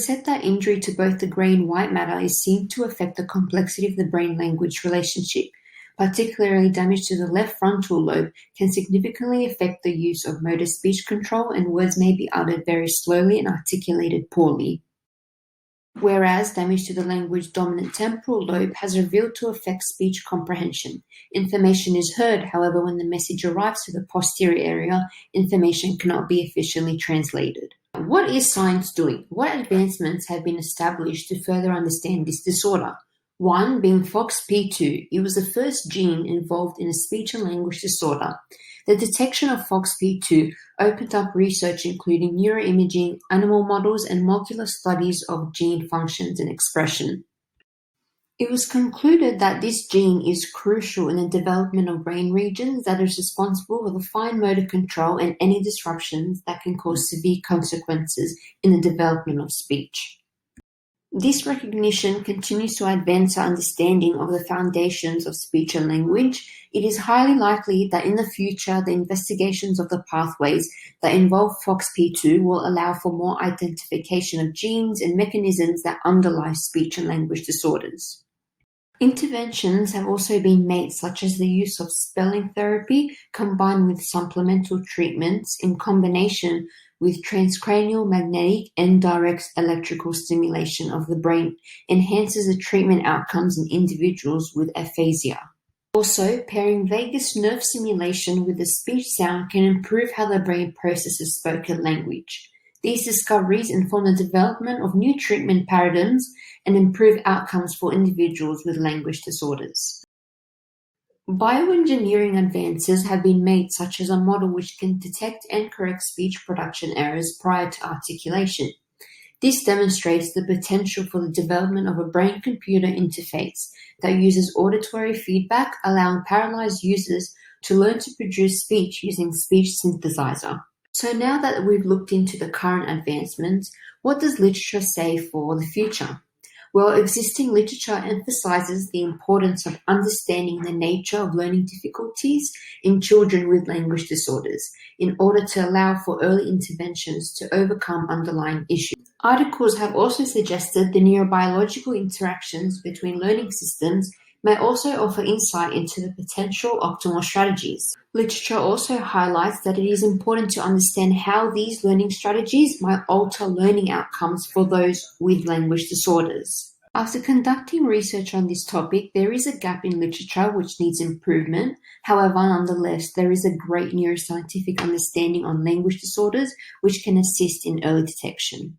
said that injury to both the grey and white matter is seen to affect the complexity of the brain-language relationship. Particularly damage to the left frontal lobe can significantly affect the use of motor speech control, and words may be uttered very slowly and articulated poorly. Whereas damage to the language-dominant temporal lobe has revealed to affect speech comprehension. Information is heard, however, when the message arrives to the posterior area, information cannot be efficiently translated. What is science doing? What advancements have been established to further understand this disorder? One being FOXP2. It was the first gene involved in a speech and language disorder. The detection of FOXP2 opened up research including neuroimaging, animal models, and molecular studies of gene functions and expression. It was concluded that this gene is crucial in the development of brain regions that is responsible for the fine motor control and any disruptions that can cause severe consequences in the development of speech. This recognition continues to advance our understanding of the foundations of speech and language. It is highly likely that in the future, the investigations of the pathways that involve FOXP2 will allow for more identification of genes and mechanisms that underlie speech and language disorders. Interventions have also been made, such as the use of spelling therapy combined with supplemental treatments in combination with transcranial magnetic and direct electrical stimulation of the brain enhances the treatment outcomes in individuals with aphasia. Also, pairing vagus nerve stimulation with the speech sound can improve how the brain processes spoken language. These discoveries inform the development of new treatment paradigms and improve outcomes for individuals with language disorders. Bioengineering advances have been made, such as a model which can detect and correct speech production errors prior to articulation. This demonstrates the potential for the development of a brain-computer interface that uses auditory feedback, allowing paralyzed users to learn to produce speech using speech synthesizer. So now that we've looked into the current advancements, what does literature say for the future? Well, existing literature emphasizes the importance of understanding the nature of learning difficulties in children with language disorders in order to allow for early interventions to overcome underlying issues. Articles have also suggested the neurobiological interactions between learning systems may also offer insight into the potential optimal strategies. Literature also highlights that it is important to understand how these learning strategies might alter learning outcomes for those with language disorders. After conducting research on this topic, there is a gap in literature which needs improvement. However, nonetheless, there is a great neuroscientific understanding on language disorders which can assist in early detection.